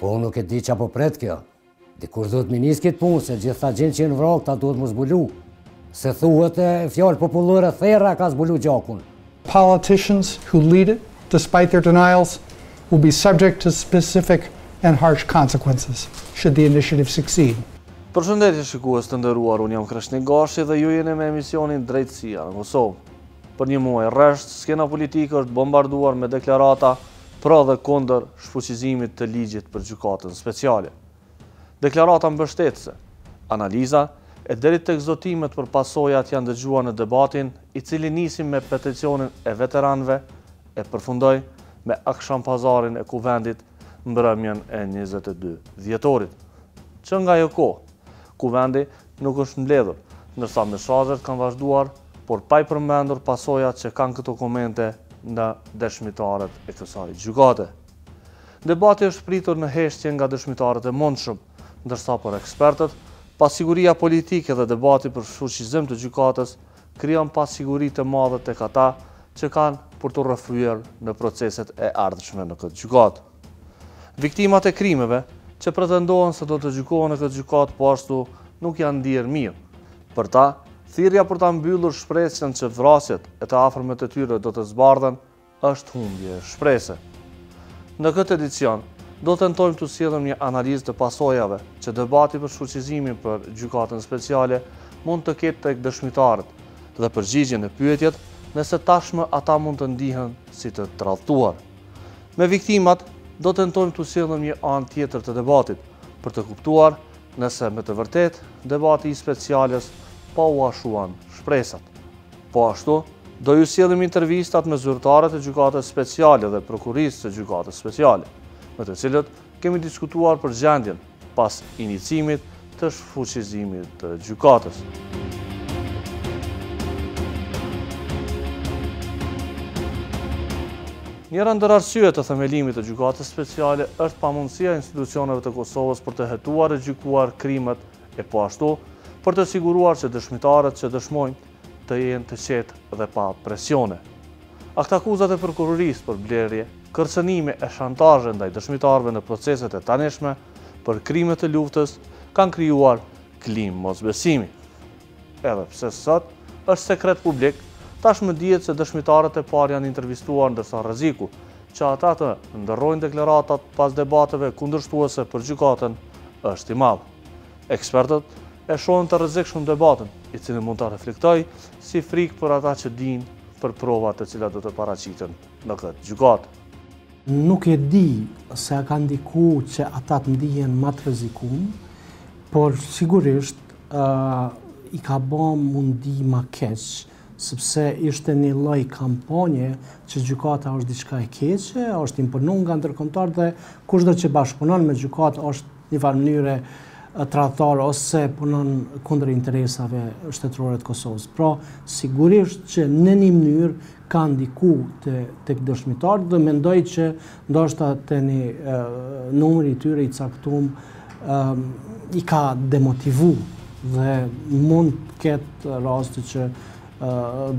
Po unë nuk e di që apo pret kjo. Dikush duhet me nis këtë punë, se gjitha gjendë që në vrok, ta duhet më zbulu. Se thuhet e fjallë popullore, therra ka zbulu gjakun. Politicians who lead it, despite their denials, will be subject to specific and harsh consequences, should the initiative succeed. Përshëndetje shikues të nderuar, unë jam Kreshnik Gashi dhe ju jeni me emisionin Drejtesia në Kosovë. Për një muaj rresht, skena politike është bombarduar me deklarata pro dhe kundër shfuqizimit të ligjit për gjykatën speciale. Deklarata mbështetëse, analiza e deri tek zotimet për pasojat janë dëgjuar në debatin, i cili nisi me peticionin e veteranëve e përfundoi me akşampazarin e kuvendit mbrëmjen e 22 dhjetorit. Që nga ajo kohë, kuvendi nuk është mbledhur, ndërsa mesazhet kanë vazhduar, por pa i përmendur pasojat që kanë këto komente në deshmitaret e kësaj gjykate. Debati është pritur në heshtje nga dëshmitaret e mundshëm, ndërsa për ekspertët, pasiguria politike dhe debati për fuqizim të gjykatës krijon pasiguri të madhe tek ata që kanë për të rrëfyer në proceset e ardhshme në këtë gjykatë. Viktimat e krimeve që pretendohen se do të gjykohen në këtë gjykatë po ashtu nuk janë ndier mirë. Për ta, thirrja për ta mbyllur shpresën që vrasjet e të afërmit të tyre do të zbardhen është humbje shprese. Në këtë edicion, do tentojmë të sjellim një analizë të pasojave që debati për shfuqizimin për gjykatën speciale mund të ketë tek dëshmitarët dhe përgjigjen e pyetjet nëse tashmë ata mund të ndihen si të tradhtuar. Me viktimat, do tentojmë të sjellim një anë tjetër të debatit për të kuptuar nëse me të vërtet debati i speciales pa u ashuan shpresat. Po ashtu, do ju sjellim intervistat me zyrtarët e gjykatës speciale dhe prokuristë së gjykatës speciale, me të cilët kemi diskutuar për gjendjen pas inicimit të shfuqizimit të gjykatës. Njëra ndër arsyet të themelimit të gjykatës speciale është pamundësia e institucioneve të Kosovës për të hetuar e gjykuar krimet e po ashtu për të siguruar që dëshmitarët që dëshmojnë të jenë të qetë dhe pa presione. Aktakuzat e prokurorisë për blerje, kërcënime e shantazhe ndaj dëshmitarëve në proceset e tanishme për krime të luftës kanë krijuar klimë mosbesimi. Edhe pse sot është sekret publik, tashmë dihet se dëshmitarët e parë janë intervistuar, ndërsa rreziku që ata të ndërrojnë deklaratat pas debateve kundërshtuese për gjykatën është i madh. Ekspertët e shohin të rrezikshëm debatin, i cili mund ta reflektojë si frikë për ata që dinë për provat të cilat do të paraqiten në këtë gjykatë. Nuk e di se a ka ndiku që ata të ndihen më të rrezikuar, por sigurisht i ka bën mundi më keq, sepse ishte një lloj kampanje që gjykata është diçka e keqe, është imponuar nga ndërkombëtar dhe kushdo që bashkëpunon me gjykatë është një farë mënyre tradhtar ose punon kundër interesave shtetërore të Kosovës. Pra, sigurisht që në një mënyrë ka ndiku tek dëshmitarët dhe mendoj që ndoshta te një numri i tyre i caktuar i ka demotivu dhe mund të ketë raste që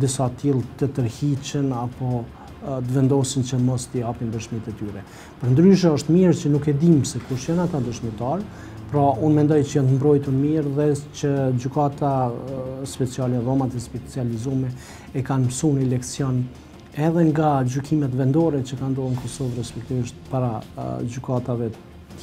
disa tillë të tërhiqen apo të vendosin që mos t'i japin dëshmitë e tyre. Përndryshe është mirë që nuk e dim se kush janë ata dëshmitarë, pra unë mendoj që janë të mbrojtur mirë dhe që gjykata speciale, dhomat e specializume e kanë mësuar një leksion edhe nga gjykimet vendore që kanë ndodhur në Kosovë, respektivisht para gjykatave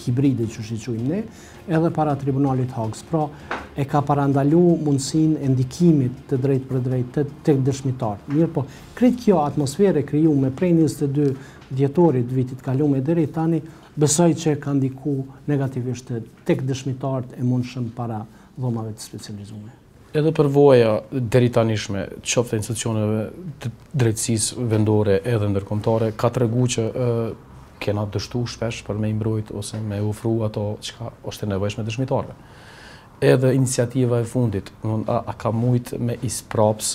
hibride që i quajmë ne, edhe para tribunalit Hagës. Pra e ka parandalu mundësinë e ndikimit të drejt për drejt tek dëshmitarët. Mirë po, krejt kjo atmosfere krijuar prej 22 dhjetorit vitit kaluar deri tani, besoj që ka ndiku negativisht tek dëshmitarët e mundshëm para dhomave të specializuara. Edhe përvoja deri tanishme, qoftë institucioneve të drejtësisë vendore edhe ndërkombëtare, ka treguar që kena dështu shpesh për me imbrojt ose me ofru ato çka është e nevojshme dëshmitarëve. Edhe iniciativa e fundit, a ka mujt me ispraps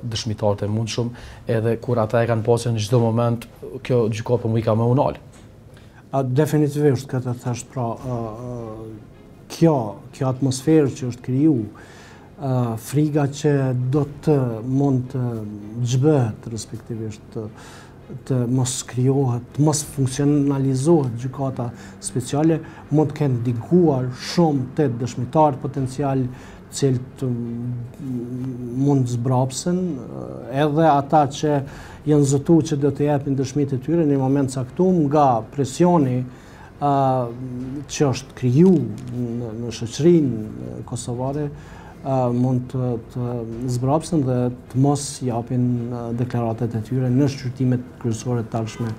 dëshmitarët e mundshëm, edhe kur ata e kanë pasur në çdo moment, kjo gjykatë po i ka më unal. Definitivisht këtë thash, pra kjo atmosferë që është kriju, friga që do të mund të zhbëhet respektivisht të mos krijohet, të mos funksionalizohet gjykata speciale, mund të kenë ndikuar shumë të dëshmitarë potencial cilët mund zbrapsen, edhe ata që janë zëtu që do të japin dëshmitë e tyre në një moment caktuar nga presioni që është kriju në shoqërinë kosovare, mund të zbrapsen dhe të mos japin deklaratat e tyre në shqyrtimet kryesore të takshme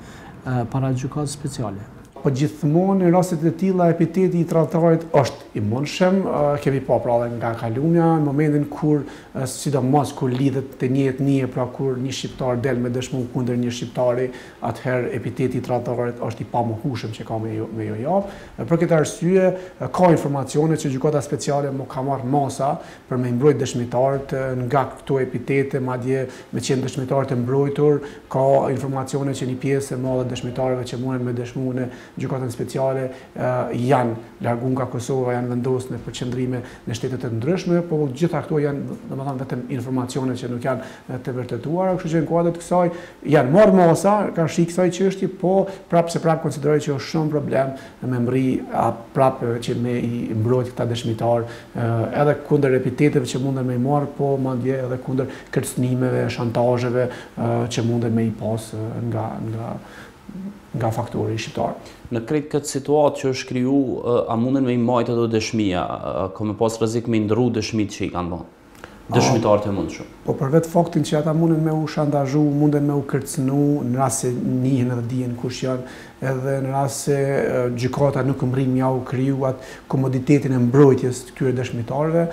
para gjykatës speciale. Po gjithmonë në rastet e tilla epiteti i tradhtarit është i mundshëm, kemi pa prallë nga kalumja, në momentin kur, sidomos kur lidhet te një etnie, pra kur një shqiptar del me dëshmu kundër një shqiptari, atëherë epiteti i tradhtarit është i pamohshëm që ka me jo jap. Për këtë arsye, ka informacione që gjykata speciale më ka marrë masa për me mbrojt dëshmitarët nga këto epitete, madje me qenë dëshmitarët e mbrojtur, ka informacione që një pjesë e madhe dëshmitarëve që munden me dëshmu në gjykatën speciale janë largu nga Kosova, janë vendosur në përqendrime në shtetet e ndryshme, po gjitha këto janë domethënë vetëm informacione që nuk janë të vërtetuara, kështu që në kuadër të kësaj janë marrë masa, kanë shik kësaj çështje, po prapë konsideroj që është shumë problem me mbri prapë që me i mbrojt këta dëshmitar, edhe kundër epiteteve që munden me i marrë, po madje edhe kundër kërcënimeve, shantazheve që munden me i pas nga faktori shqiptar. Në krejt këtë situatë që është kriju, a munden me i majtë ato dëshmia, ka me pas rrezik me ndru dëshmit që i kanë bën? Dëshmitarët e mundshëm. Po për vetë faktin që ata munden me u shantazhu, munden me u kërcënu, në rast se njihen edhe dihen kush janë, edhe në rast se gjykata nuk mbrin ja u kriju atë komoditetin e mbrojtjes të këtyre dëshmitarëve,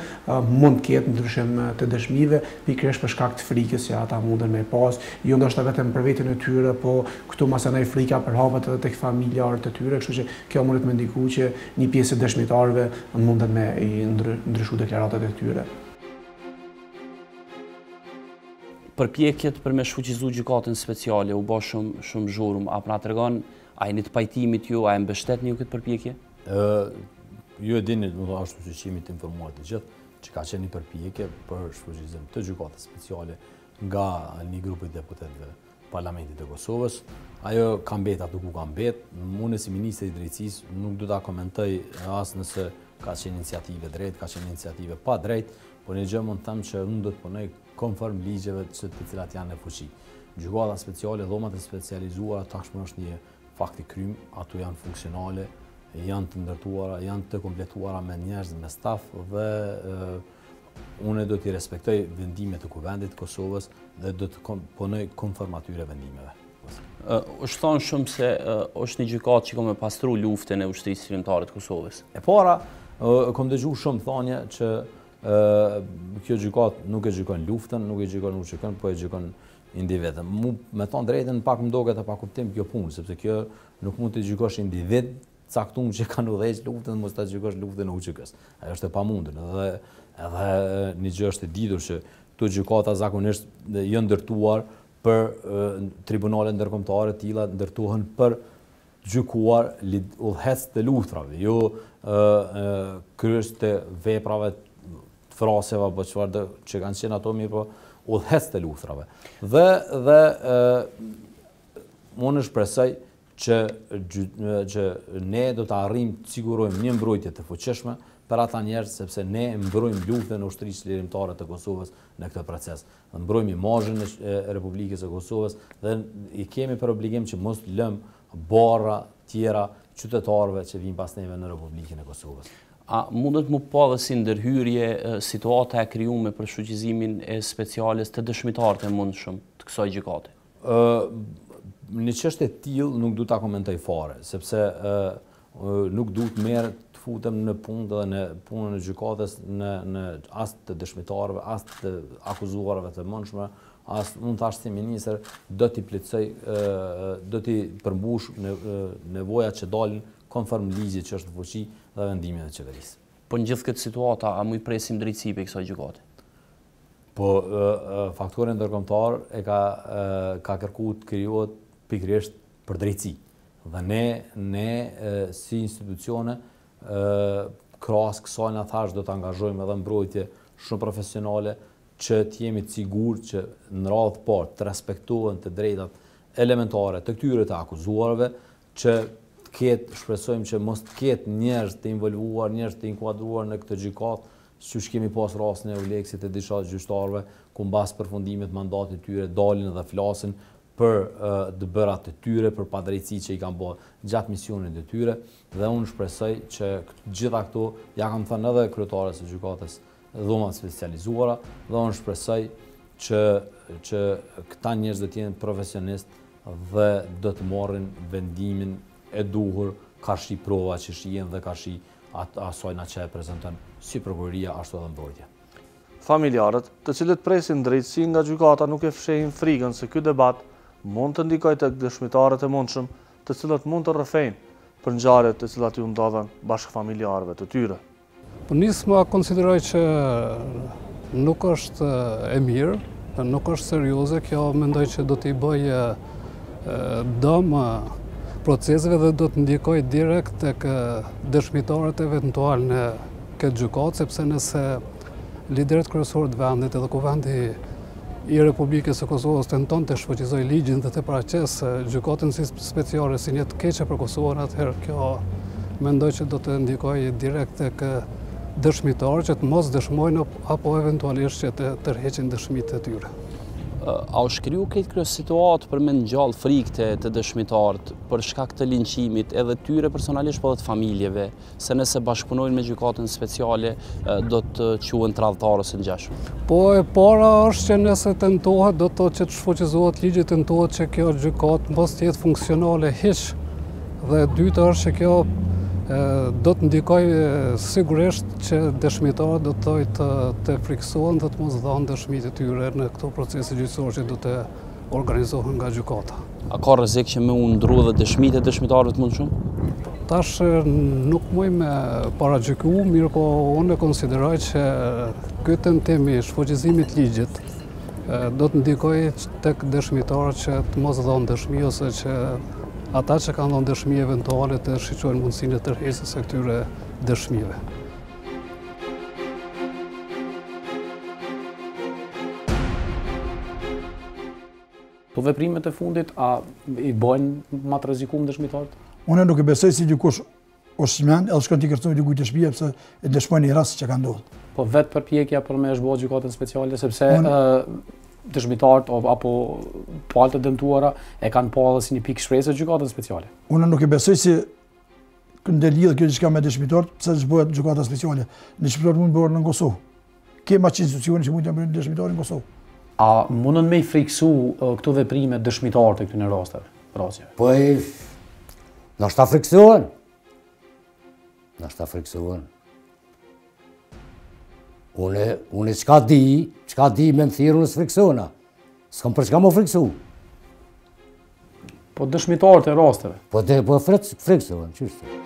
mund të ketë ndryshim të dëshmive, pikërisht për shkak të frikës që ata munden me pas, jo ndoshta vetëm për veten e tyre, po këtu masanaj frika përhapet edhe tek familjarët e tyre, kështu që kjo mund të më ndikojë që një pjesë e dëshmitarëve munden me i ndryshu deklaratat e tyre. Përpjekjet për me shfuqizu gjykatën speciale u bë shumë zhurmë, a pra tregon, a jeni të pajtimit ju, a e mbështetni ju këtë përpjekje? Ju e dini, ashtu që jemi të informuar të gjithë, që ka qenë një përpjekje për shfuqizim të gjykatës speciale nga një grupi deputetëve Parlamentit e Kosovës. Ajo ka mbet atë ku ka mbet. Unë si ministri i drejtësisë nuk do ta komentoj as nëse ka qenë iniciative drejt, ka qenë iniciative pa drejt, por një gjë mund të them që unë do të punoj konform ligjeve të cilat janë në fuqi. Gjykata speciale, dhomat e specializuara tashmë është një fakt i krym, ato janë funksionale, janë të ndërtuara, janë të kompletuara me njerëz, me staf dhe unë do t'i respektoj vendimet e Kuvendit të Kosovës dhe do të punoj konform atyre vendimeve. Është thonë shumë se është një gjykatë që ka me pastru luftën e ushtrisë shqiptare të Kosovës. E para, kam dëgjuar shumë thënie që kjo gjykatë nuk e gjykon luftën, nuk e gjykon ushqikën, po e gjykon individën. Me thonë drejtën pak më doket e pa kuptim kjo punë, sepse kjo nuk mund të gjykosh individ caktuar që kanë udhëheq luftën, mos ta gjykosh luftën e ushqikës. Ajo është e pamundur. Edhe një gjë është e ditur që këto gjykata zakonisht janë ndërtuar për tribunale ndërkombëtare të tilla, ndërtohen për gjykuar udhëhec të luftrave, jo kryes të veprave fraseve apo çfarë që kanë qenë ato mirë, po udhëhec të luftrave. Dhe unë shpresoj që ne do të arrijmë të sigurojmë një mbrojtje të fuqishme për ata njerëz, sepse ne mbrojmë luftën e ushtrisë lirimtare të Kosovës në këtë proces. Ne mbrojmë imazhin e Republikës së Kosovës dhe i kemi për obligim që mos lëmë barra tjera qytetarëve që vinë pas neve në Republikën e Kosovës. A mundet mu pa dhe si ndërhyrje situata e krijuar për shfuqizimin e speciales të dëshmitarët e mundshëm të kësaj gjykate? Një çështje e tillë nuk du ta komentoj fare, sepse nuk du të merr të futem në punë dhe në punën e gjykatës në as të dëshmitarëve, as të akuzuarve të mundshme, as unë thash si ministër do t'i plotësoj, do t'i përmbush nevojat që dalin konform ligjit që është në fuqi dhe vendimin e qeverisë. Po në gjithë këtë situata, a mu i presim drejtësi për kësaj gjykate? Po faktori ndërkombëtar e ka kërkuar të krijohet pikërisht për drejtësi. Dhe ne si institucione krahas kësaj na thash do të angazhojmë edhe mbrojtje shumë profesionale që të jemi të sigurt që në radhë të parë të respektohen të drejtat elementare të këtyre të akuzuarve, që shpresojmë që mos të ketë njerëz të involvuar, njerëz të inkuadruar në këtë gjykatë, siç kemi pas rastin e Uleksit e disa gjyqtarëve, ku mbas përfundimit mandatit tyre dalin dhe flasin për dëbërat të tyre, për padrejtësi që i kanë bërë gjatë misionit të tyre, dhe unë shpresoj që gjitha këto, ja kam thënë edhe kryetarës së gjykatës dhoma specializuara, dhe unë shpresoj që këta njerëz do të jenë profesionist dhe do të marrin vendimin e duhur karshi prova që shihen dhe karshi asajna që e prezanton si prokuroria ashtu edhe mbrojtja. Familjarët, të cilët presin drejtësi nga gjykata, nuk e fshehin frikën se ky debat mund të ndikojë tek dëshmitarët e mundshëm, të cilët mund të rrëfejnë për ngjarjet të cilat ju ndodhen bashkëfamiljarëve të tyre. Po nisma konsideroj që nuk është e mirë, nuk është serioze, kjo mendoj që do t'i bëjë dëm proceseve dhe do të ndikoj direkt tek dëshmitarët eventual në këtë gjykatë, sepse nëse liderët kryesorë të vendit edhe kuvendi i Republikës së Kosovës tenton të shfuqizoj ligjin dhe të paraqesë gjykatën si speciale si një të keqe për Kosovën, atëherë kjo mendoj që do të ndikojë direkt tek dëshmitarët që të mos dëshmojnë apo eventualisht që të tërheqin dëshmitë e tyre. A u shkriju këtë kjo situatë për me ngjall frikë të dëshmitarët për shkak të linçimit edhe tyre personalisht po edhe të familjeve, se nëse bashkëpunojnë me gjykatën speciale do të quhen tradhtarë ose ngjashëm? Po e para është që nëse tentohet, do të thotë që të shfuqizohet ligji, tentohet që kjo gjykatë mos të jetë funksionale hiç. Dhe e dyta është që kjo do të ndikoj sigurisht që dëshmitarët do të friksohen dhe të mos dhanë dëshmitë e tyre në këto procese gjyqësore që do të organizohen nga gjykata. A ka rrezik që me u ndru dhe dëshmitë e dëshmitarëve të mundshëm? Tash nuk muj me paragjyku, mirë po unë e konsideroj që ky tentim i shfuqizimit ligjit do të ndikoj tek dëshmitarët që të mos dhanë dëshmi ose që ata që kanë dhënë dëshmi eventuale të shqyrtojnë mundësinë e tërheqjes së këtyre dëshmive. Po veprimet e fundit, a i bojnë ma të rrezikum dëshmitarët? Unë nuk e besoj si dikush oshmen, edhe shkon t'i kërcoj dikujt të shtëpia pse e dëshmojnë një rast që ka ndodhur. Po vetë përpjekja për me zhbot gjykatën speciale, sepse dëshmitarët apo palët e dëmtuara e kanë pa edhe si një pikë shpresë gjykatën speciale. Unë nuk e besoj si ndë lidhë kjo diçka me dëshmitarët, pse zhbohet gjykata speciale. Dëshmitarët mund bërë në Kosovë. Kemi aq institucione që mund të bëjnë dëshmitarë në Kosovë. A mundën me i friksu këto veprime dëshmitarët e këtyre rasteve? Po nashta friksohen. Nashta friksohen. Unë çka di me më thirrën së friksona. S'kam për çka më friksu. Po dëshmitarët e rasteve? Po friksohen, çështë.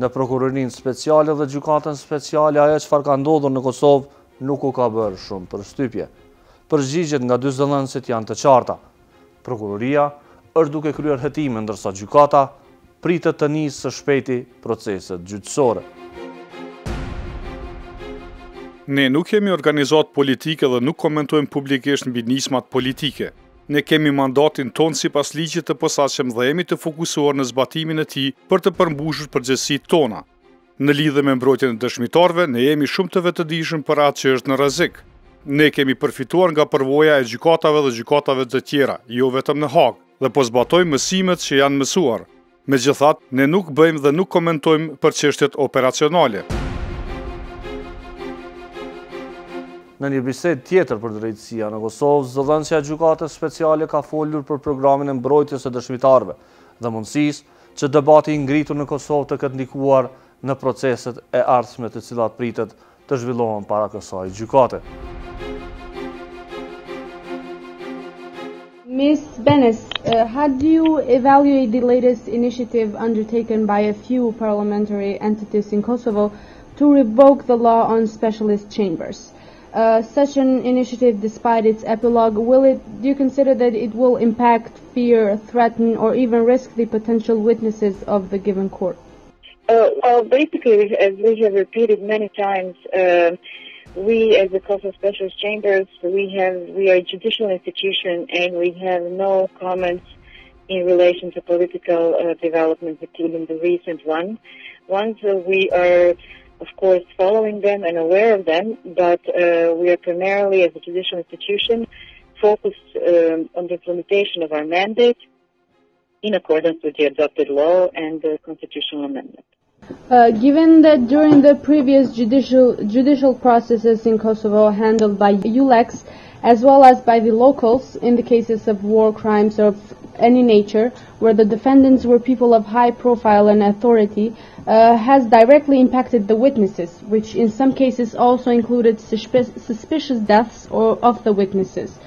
Në prokurorinë speciale dhe gjykatën speciale, ajo çfarë ka ndodhur në Kosovë nuk u ka bërë shumë përshtypje. Përgjigjet nga dy zëdhënësit janë të qarta. Prokuroria është duke kryer hetime, ndërsa gjykata pritet të nisë së shpejti proceset gjyqësore. Ne nuk kemi organizat politike dhe nuk komentojmë publikisht mbi nismat politike. Ne kemi mandatin tonë sipas ligjit të posaçëm dhe jemi të fokusuar në zbatimin e tij për të përmbushur përgjegjësitë tona. Në lidhje me mbrojtjen e dëshmitarëve, ne jemi shumë të vetëdijshëm për atë që është në rrezik. Ne kemi përfituar nga përvoja e gjykatave dhe gjykatave të tjera, jo vetëm në Hagë, dhe po zbatojmë mësimet që janë mësuar. Megjithatë, ne nuk bëjmë dhe nuk komentojmë për çështjet operacionale. Në një bisedë tjetër për drejtësia në Kosovë, zëdhënësja e gjykatës speciale ka folur për programin e mbrojtjes së dëshmitarëve dhe mundësisë që debati i ngritur në Kosovë të ketë ndikuar në proceset e ardhshme të cilat pritet të zhvillohen para kësaj gjykate. Ms. Benes, how do you evaluate the latest initiative undertaken by a few parliamentary entities in Kosovo to revoke the law on specialist chambers? Such an initiative, despite its epilogue, do you consider that it will impact, fear, threaten, or even risk the potential witnesses of the given court? Well, basically, as we have repeated many times, we as the Kosovo Specialist Chambers, we are a judicial institution and we have no comments in relation to political developments, including the recent one. We are, of course, following them and aware of them, but we are primarily, as a judicial institution, focused on the implementation of our mandate in accordance with the adopted law and the constitutional amendment. Given that during the previous judicial processes in Kosovo handled by ULEX, as well as by the locals in the cases of war crimes of any nature, where the defendants were people of high profile and authority, has directly impacted the witnesses, which in some cases also included suspicious deaths of the witnesses.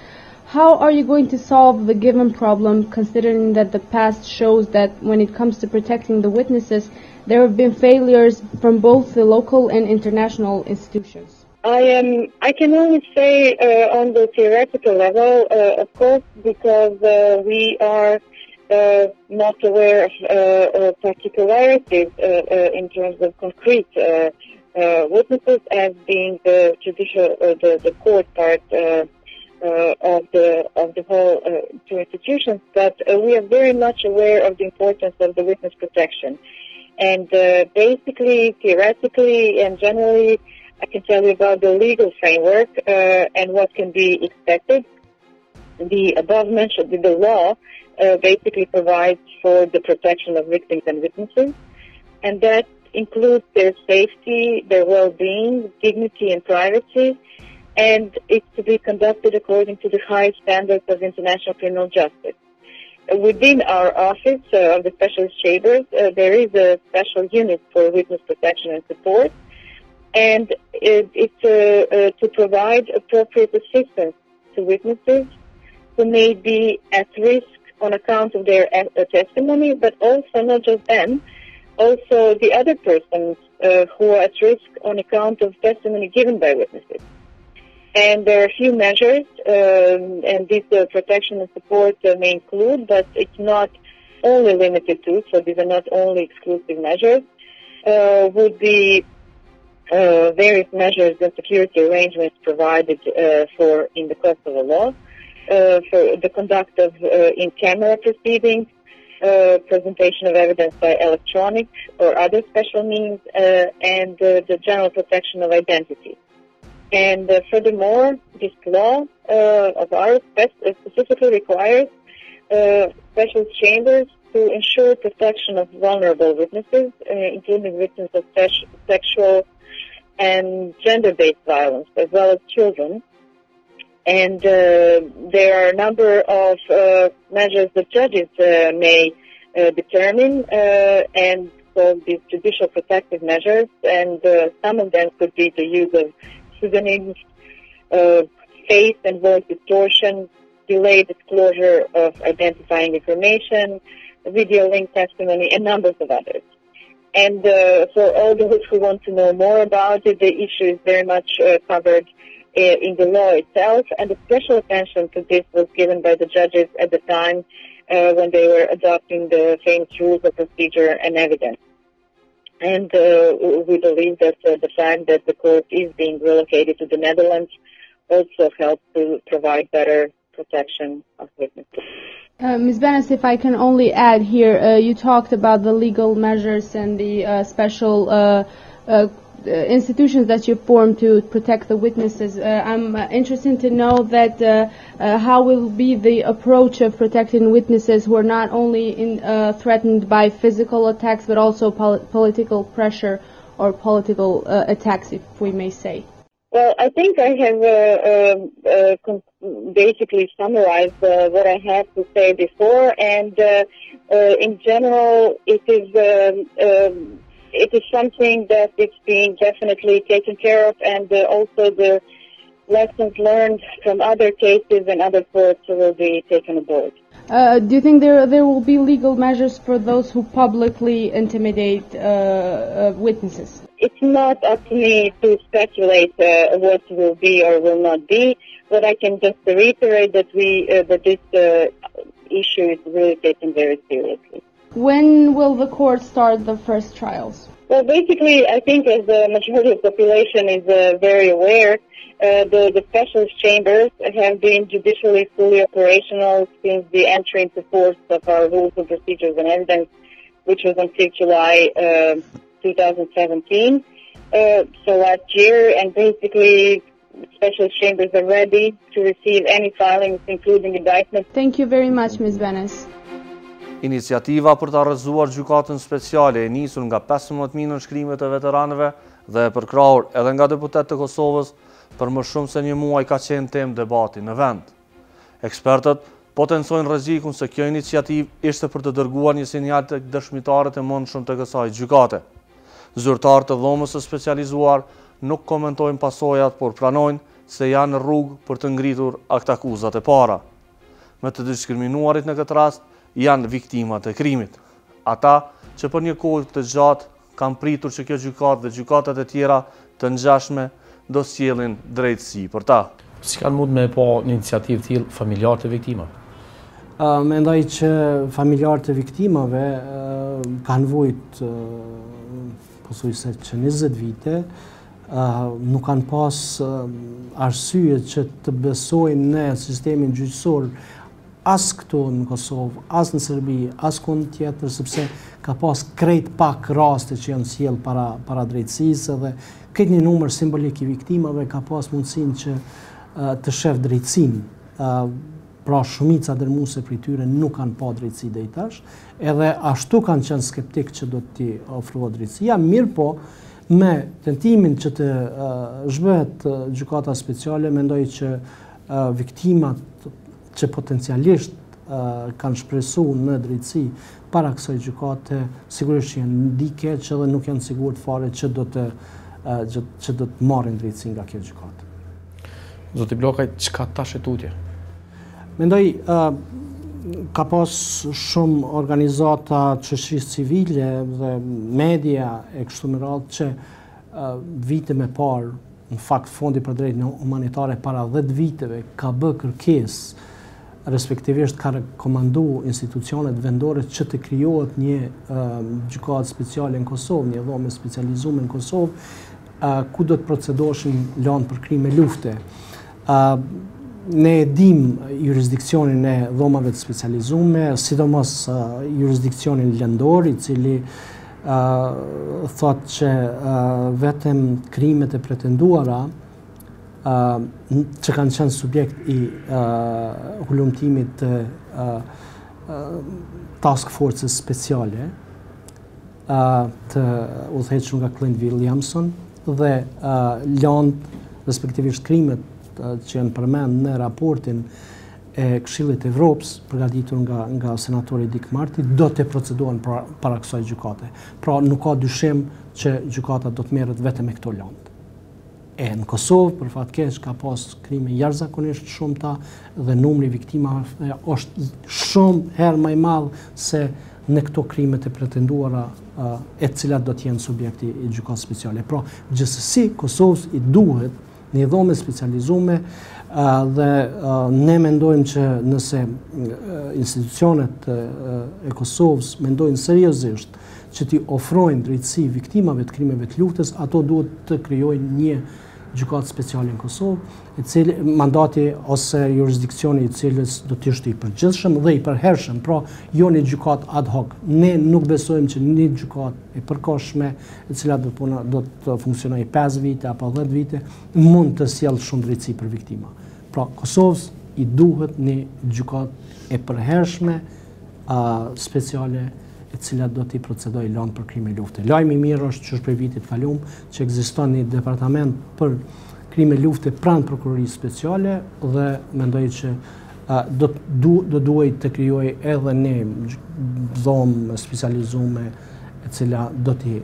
How are you going to solve the given problem, considering that the past shows that when it comes to protecting the witnesses, there have been failures from both the local and international institutions? I can only say on the theoretical level, of course, because we are not aware of particularities in terms of concrete witnesses as being the judicial, the court part of the whole two institutions. But we are very much aware of the importance of the witness protection. And basically, theoretically, and generally, I can tell you about the legal framework and what can be expected. The above mentioned, the law basically provides for the protection of victims and witnesses, and that includes their safety, their well-being, dignity, and privacy, and it's to be conducted according to the highest standards of international criminal justice. Within our office of the Specialist Chambers, there is a special unit for witness protection and support, and it's to provide appropriate assistance to witnesses who may be at risk on account of their testimony, but also not just them, also the other persons who are at risk on account of testimony given by witnesses. And there are a few measures, and this protection and support may include, but it's not only limited to, so these are not only exclusive measures, would be various measures and security arrangements provided for in the Kosovo law, for the conduct of in-camera proceedings, presentation of evidence by electronic or other special means, and the general protection of identity. And furthermore, this law of ours specifically requires special chambers to ensure protection of vulnerable witnesses, including victims of sexual and gender-based violence, as well as children. And there are a number of measures that judges may determine and call these judicial protective measures, and some of them could be the use of pseudonyms, face and voice distortion, delayed disclosure of identifying information, video link testimony, and numbers of others. And for all those who want to know more about it, the issue is very much covered in the law itself, and a special attention to this was given by the judges at the time when they were adopting the famous rules of procedure and evidence. And we believe that the fact that the court is being relocated to the Netherlands also helps to provide better protection of witnesses. Ms. Benes, if I can only add here, you talked about the legal measures and the special institutions that you formed to protect the witnesses. I'm interested to know that how will be the approach of protecting witnesses who are not only threatened by physical attacks but also political pressure or political attacks, if we may say. Well, I think I have basically summarized what I had to say before, and in general, it is something that is being definitely taken care of, and also the lessons learned from other cases and other courts will be taken aboard. Do you think there will be legal measures for those who publicly intimidate witnesses? It's not up to me to speculate what will be or will not be, but I can just reiterate that this issue is really taken very seriously. When will the court start the first trials? Well, basically, I think as the majority of the population is very aware, the specialist chambers have been judicially fully operational since the entry into force of our rules and procedures and evidence, which was on 6 July 2017. So last year, and basically specialist chambers are ready to receive any filings, including indictments. Thank you very much, Ms. Benes. Iniciativa për të arrëzuar gjykatën speciale e nisur nga 15.000 nënshkrimet e veteranëve dhe e përkrahur edhe nga deputet të Kosovës për më shumë se një muaj ka qenë temë debati në vend. Ekspertët potencojnë rrezikun se kjo iniciativë ishte për të dërguar një sinjal tek dëshmitarët e mëndshëm të kësaj gjykate. Zyrtarët e dhomës së specializuar nuk komentojnë pasojat, por pranojnë se janë në rrugë për të ngritur aktakuzat e para. Me të diskriminuarit në këtë rast janë viktimat e krimit. Ata që për një kohë të gjatë kanë pritur që kjo gjykatë dhe gjykatat e tjera të ngjashme do sjellin drejtësi për ta. Si kanë mund me pa një iniciativë tillë familjarë të viktimave? Mendoj që familjarët e viktimave kanë vujt pothuajse që 20 vite, nuk kanë pas arsye që të besojnë në sistemin gjyqësor as këtu në Kosovë, as në Serbi, as kënd tjetër, sepse ka pas krejt pak raste që janë sjell para drejtësisë dhe këtë një numër simbolik i viktimave ka pas mundësinë që të shef drejtësinë. Pra shumica dërmuese prej tyre nuk kanë pa drejtësi deri tash, edhe ashtu kanë qenë skeptik që do t'i ofrohet drejtësia, mirë po me tentimin që të zhbehet gjykata speciale, mendoj që viktimat që potencialisht kanë shpresu në drejtësi para kësaj gjykate, sigurisht që janë ndikeq edhe nuk janë sigurt fare që do të marrin drejtësi nga kjo gjykate. Zoti Blokaj, çka tash e tutje? Mendoj ka pas shumë organizata shoqërisë civile dhe media e kështu me radhë që vite më parë, në fakt Fondi për Drejtën Humanitare para 10 viteve ka bë kërkesë, respektivisht ka rekomandu institucionet vendore që të krijohet një gjykatë speciale në Kosovë, një dhomë specializuar në Kosovë, ku do të procedoshin lanë për krime lufte. Ne e dim jurisdikcionin e dhomave të specializume, sidomos jurisdikcionin lëndor, i cili thot që vetëm krimet e pretenduara që kanë qenë subjekt i hulumtimit të task forces speciale të udhëhequr nga Clint Williamson dhe lanë respektivisht krimet që janë përmend në raportin e Këshillit të Evropës, përgatitur nga senatori Dick Marty, do të procedohen para kësaj gjykate. Pra nuk ka dyshim që gjykata do të merret vetëm me këto lëndë. E në Kosovë, për fat keq, ka pas krime jashtëzakonisht shumëta dhe numri viktimave është shumë herë më i madh se në këto krimet e pretenduara e cilat do të jenë subjekti i gjykatës speciale. Pra, gjithsesi Kosovës i duhet një dhomë specializume dhe ne mendojmë që nëse institucionet e Kosovës mendojnë seriozisht që t'i ofrojnë drejtësi viktimave të krimeve të luftës, ato duhet të krijojnë një gjykatë speciale në Kosovë, i cili mandati ose jurisdikcioni i cilës do të ishte i përgjithshëm dhe i përhershëm, pra jo një gjykatë ad hoc. Ne nuk besojmë që një gjykatë e përkohshme, e cila do të funksionojë 5 vite apo 10 vite, mund të sjellë shumë drejtësi për viktima. Pra Kosovës i duhet një gjykatë e përhershme speciale e cila do t'i procedojë lanë për krime lufte. Lajmi i mirë është që prej vitit kalum që ekziston një departament për krime lufte pranë prokurorisë speciale dhe mendoj që do duhet të krijojë edhe një dhomë specializume e cila do t'i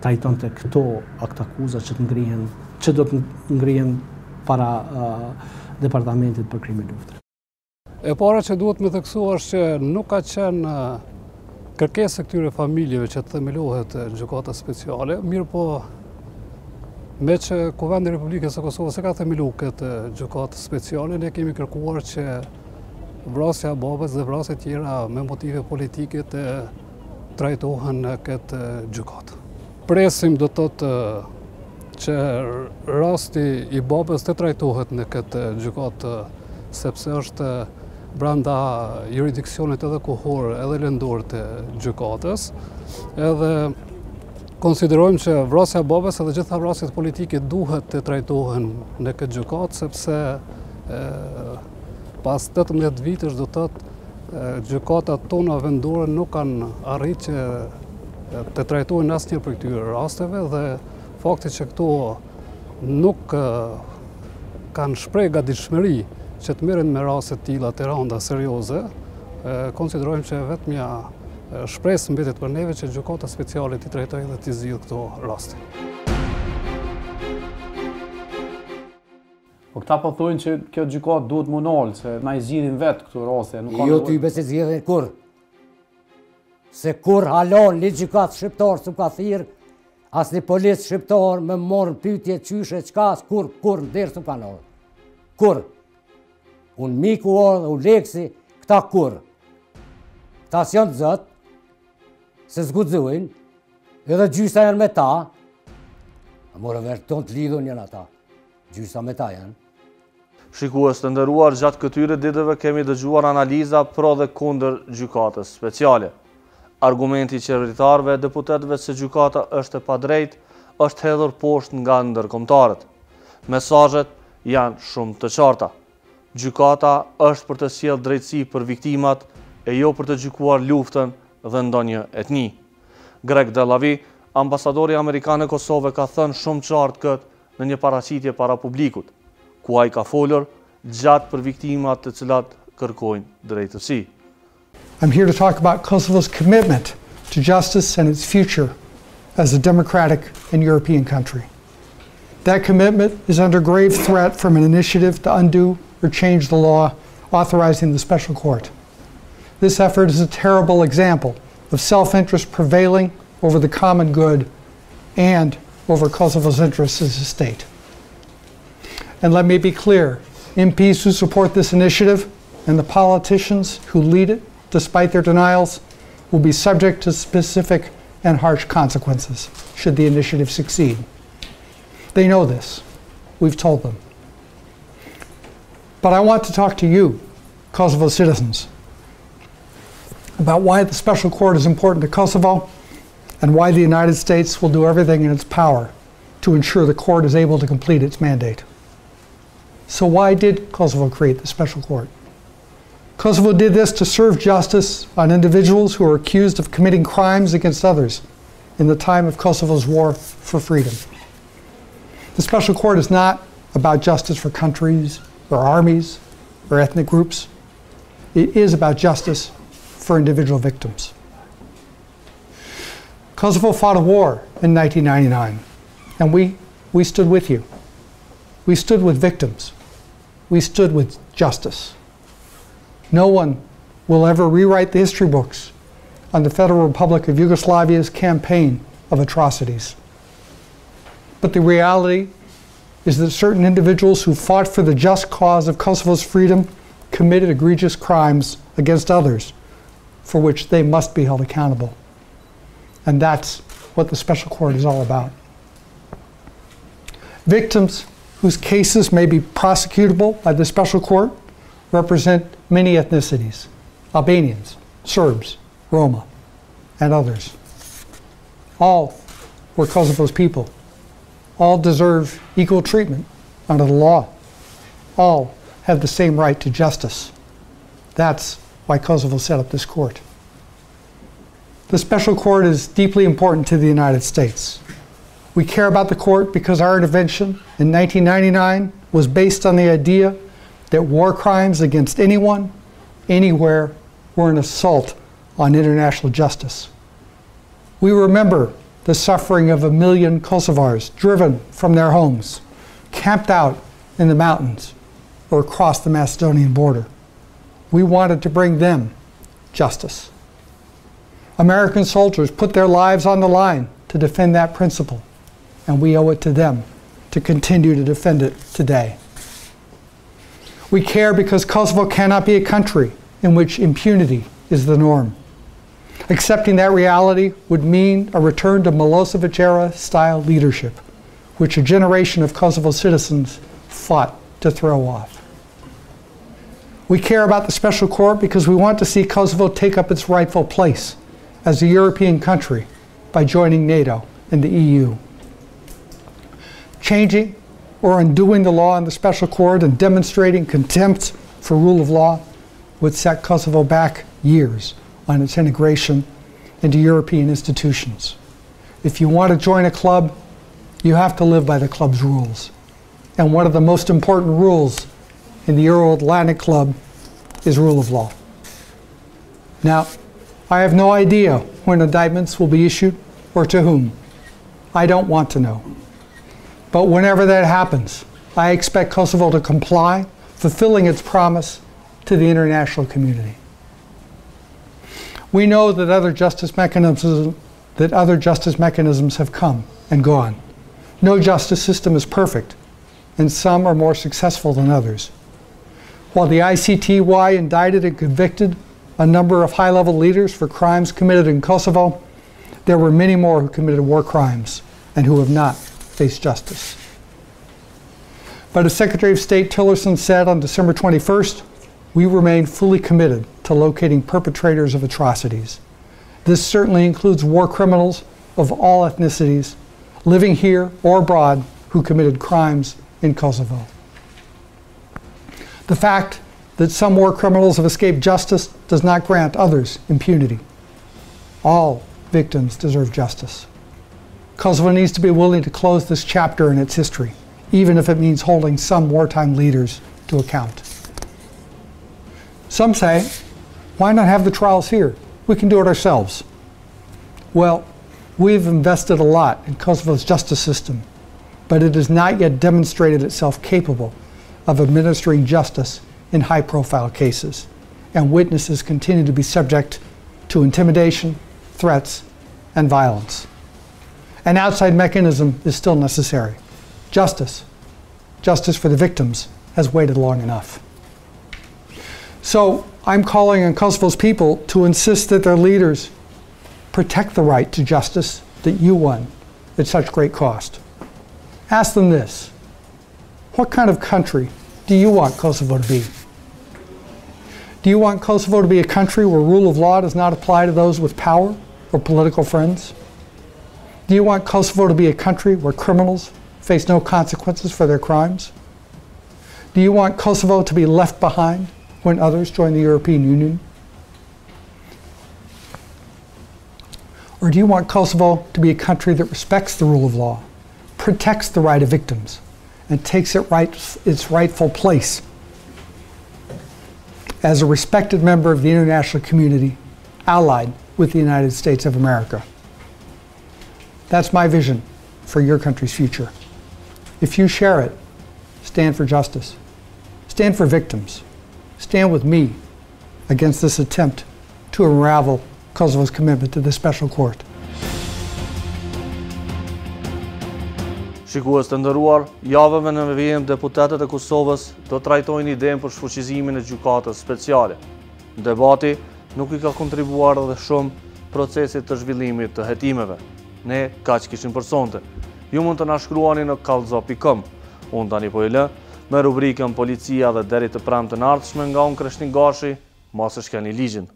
trajtonte këto aktakuza që do të ngrihen para departamentit për krime lufte. E para që duhet me theksuar është që nuk ka qenë kërkesë e këtyre familjeve që të themelohet gjykata speciale, mirë po me që Kuvendi i Republikës së Kosovës e ka themelu këtë gjykatë speciale, ne kemi kërkuar që vrasja e babës dhe vrasja tjera me motive politike të trajtohen në këtë gjykatë. Presim do të thotë që rasti i babës të trajtohet në këtë gjykatë sepse është brenda jurisdiksionit edhe kohor edhe lëndor të gjykatës, edhe konsiderojmë që vrasja e babës edhe gjitha vrasjet politike duhet të trajtohen në këtë gjykatë sepse pas 18 vitesh do të thotë gjykatat tona vendore nuk kanë arritë që të trajtojnë asnjë për këtyre rasteve dhe fakti që këto nuk kanë shpreh gatishmëri që të merren me raste të tilla të rënda serioze, konsiderojmë që vetmja shpresë mbetet për neve që gjykata speciale të trajtojë dhe të zgjidhë këto raste. Po këta po thonë që kjo gjykatë duhet më nalë, se na i zgjidhin vetë këto raste. Jo ty besë zgjidhin kur. Se kur halon një gjykatë shqiptar s'u ka thirr, as një policë shqiptar me morën pyetje qyshe çka, kur ndër s'u ka nalë. Kur? Unë miku orë, unë leksi, këta kur? Këta s'janë të zëtë, se zgudzojnë, edhe gjysa janë me ta, a morë verë tonë të lidhën janë ata, gjysa me ta janë. Shikues të nderuar, gjatë këtyre ditëve kemi dëgjuar analiza pro dhe kundër gjykatës speciale. Argumenti qeveritarëve e deputetëve se gjykata është e padrejtë është hedhur poshtë nga ndërkombëtarët. Mesazhet janë shumë të qarta. Gjykata është për të sjellë drejtësi për viktimat e jo për të gjykuar luftën dhe ndonjë etni. Greg Delavi, ambasadori amerikan e Kosove, ka thënë shumë qartë këtë në një paraqitje para publikut, ku ai ka folur gjatë për viktimat të cilat kërkojnë drejtësi. I'm here to talk about Kosovo's commitment to justice and its future as a democratic and European country. That commitment is under grave threat from an initiative to undo or change the law authorizing the special court. This effort is a terrible example of self-interest prevailing over the common good and over Kosovo's interests as a state. And let me be clear, MPs who support this initiative and the politicians who lead it, despite their denials, will be subject to specific and harsh consequences should the initiative succeed. They know this. We've told them. But I want to talk to you, Kosovo citizens, about why the special court is important to Kosovo and why the United States will do everything in its power to ensure the court is able to complete its mandate. So why did Kosovo create the special court? Kosovo did this to serve justice on individuals who are accused of committing crimes against others in the time of Kosovo's war for freedom. The special court is not about justice for countries or armies or ethnic groups. It is about justice for individual victims. Kosovo fought a war in 1999, and we stood with you. We stood with victims. We stood with justice. No one will ever rewrite the history books on the Federal Republic of Yugoslavia's campaign of atrocities. But the reality is that certain individuals who fought for the just cause of Kosovo's freedom committed egregious crimes against others for which they must be held accountable. And that's what the special court is all about. Victims whose cases may be prosecutable by the special court represent many ethnicities: Albanians, Serbs, Roma, and others. All were Kosovo's people. All deserve equal treatment under the law. All have the same right to justice. That's why Kosovo set up this court. The special court is deeply important to the United States. We care about the court because our intervention in 1999 was based on the idea that war crimes against anyone, anywhere, were an assault on international justice. We remember the suffering of 1 million Kosovars driven from their homes, camped out in the mountains, or across the Macedonian border. We wanted to bring them justice. American soldiers put their lives on the line to defend that principle, and we owe it to them to continue to defend it today. We care because Kosovo cannot be a country in which impunity is the norm. Accepting that reality would mean a return to Milosevic-era style leadership, which a generation of Kosovo citizens fought to throw off. We care about the Special Court because we want to see Kosovo take up its rightful place as a European country by joining NATO and the EU. Changing or undoing the law in the Special Court and demonstrating contempt for rule of law would set Kosovo back years on its integration into European institutions. If you want to join a club, you have to live by the club's rules. And one of the most important rules in the Euro-Atlantic Club is rule of law. Now, I have no idea when indictments will be issued or to whom. I don't want to know. But whenever that happens, I expect Kosovo to comply, fulfilling its promise to the international community. We know that other justice mechanisms have come and gone. No justice system is perfect, and some are more successful than others. While the ICTY indicted and convicted a number of high-level leaders for crimes committed in Kosovo, there were many more who committed war crimes and who have not faced justice. But as Secretary of State Tillerson said on December 21st, we remain fully committed to locating perpetrators of atrocities. This certainly includes war criminals of all ethnicities living here or abroad who committed crimes in Kosovo. The fact that some war criminals have escaped justice does not grant others impunity. All victims deserve justice. Kosovo needs to be willing to close this chapter in its history, even if it means holding some wartime leaders to account. Some say, why not have the trials here? We can do it ourselves. Well, we've invested a lot in Kosovo's justice system, but it has not yet demonstrated itself capable of administering justice in high-profile cases, and witnesses continue to be subject to intimidation, threats, and violence. An outside mechanism is still necessary. Justice for the victims, has waited long enough. So I'm calling on Kosovo's people to insist that their leaders protect the right to justice that you won at such great cost. Ask them this: what kind of country do you want Kosovo to be? Do you want Kosovo to be a country where rule of law does not apply to those with power or political friends? Do you want Kosovo to be a country where criminals face no consequences for their crimes? Do you want Kosovo to be left behind when others join the European Union? Or do you want Kosovo to be a country that respects the rule of law, protects the right of victims, and takes its rightful place as a respected member of the international community, allied with the United States of America? That's my vision for your country's future. If you share it, stand for justice. Stand for victims. Stand with me against this attempt to unravel Kosovo's commitment to the Special Court. Shikues të nderuar, javëve në vijim deputetët e Kosovës do trajtojnë idenë për shfuqizimin e gjykatës speciale. Debati nuk i ka kontribuar edhe shumë procesit të zhvillimit të hetimeve. Ne kaq kishim përsonte. Ju mund të na shkruani në kallzo.com. Unë tani po i lë me rubrikën Policia dhe deri të premten të ardhshme nga unë Kreshtin Gashi, mos e shkeni ligjin.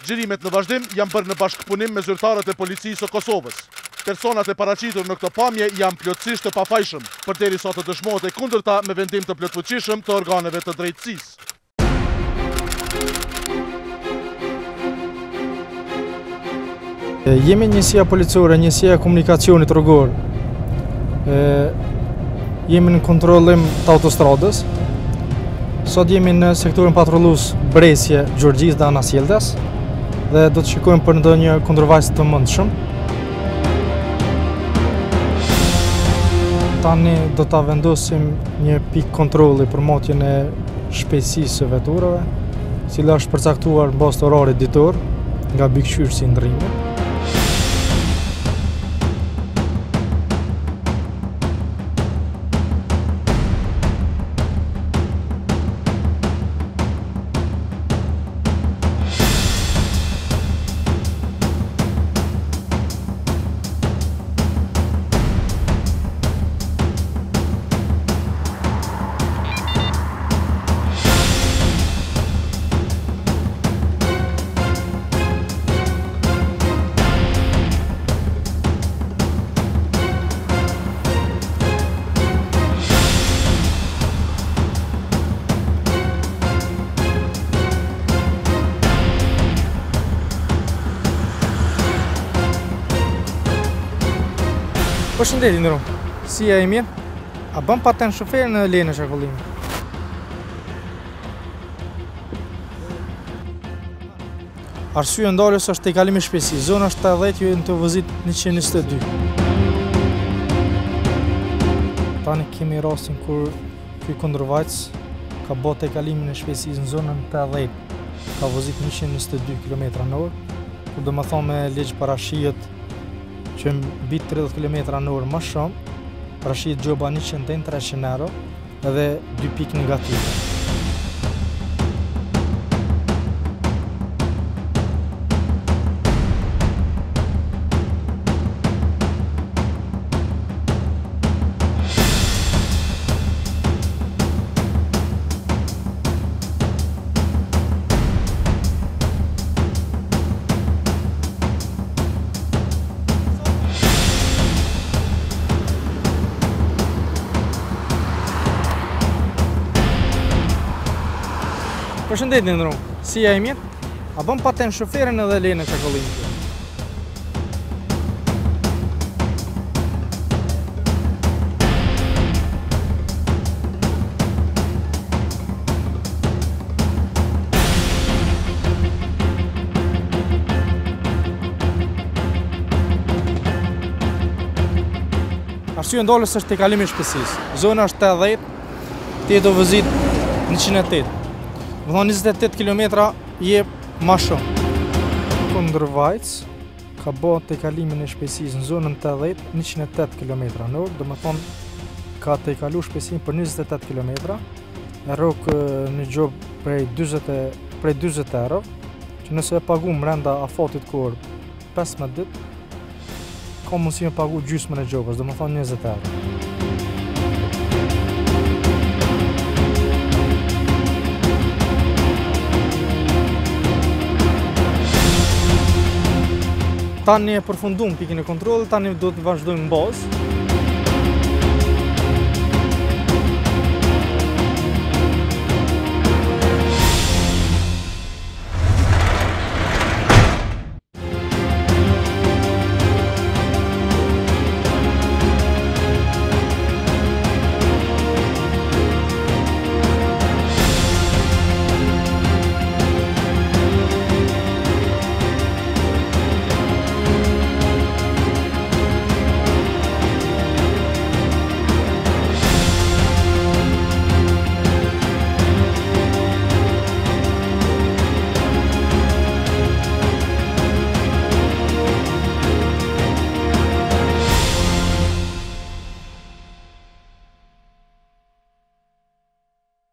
Gjërimet në vazhdim janë bërë në bashkëpunim me zyrtarët e policisë së Kosovës. Personat e paraqitur në këtë pamje janë plotësisht të pafajshëm, përderisa të dëshmohet e kundërta me vendim të plotfuqishëm të organeve të drejtësisë. Jemi njësia policore, njësia komunikacionit rrugor. Jemi në kontrollim të autostradës. Sot jemi në sektorin patrullus Bresje-Gjorgjis dhe Anasjeldes dhe do të shikojmë për ndonjë kundërvajzë të mëndshëm. Tani do ta vendosim një pikë kontrolli për motjen e shpejtësisë së veturave, cila është përcaktuar në bazë të orarit ditor nga mbikëqyrësi i ndrrimit. Përshëndetje ndërum, si e mirë? A bën patent shofer në lejen e qarkullimit? Arsye ndalës është tejkalimi i shpejtësisë, zona 70 ju në të vëzit 122. Tani kemi rastin kur ky kundërvajtës ka bërë tejkalimin e shpejtësisë në zonën 80, ka vëzit 122 km/h, kur do më thonë me ligj parashihet që mbi 30 km/h më shumë, parashihet gjoba 100-300 euro edhe 2 pikë negative. Përshëndetje ndërum, si e mirë? A bën patent shoferin edhe lejen e qarkullimit? Arsye ndalës është tejkalimi i shpejtësisë. Zona është 80, ti do vëzit 108. Më thonë 28 km jep ma shumë. Kundërvajtës ka bërë tejkalimin e shpejtësisë në zonën 80, 108 km/h, do më thonë ka tejkalu shpejtësinë për 28 km, e rrok një gjobë prej 20 euro, që nëse e pagu mrenda afatit kur 15 ditë, ka mundësi me pagu gjysmën e gjobës, do më thonë 20 euro. Tani e përfundum pikën e kontrollit, tani do të vazhdojmë në bazë.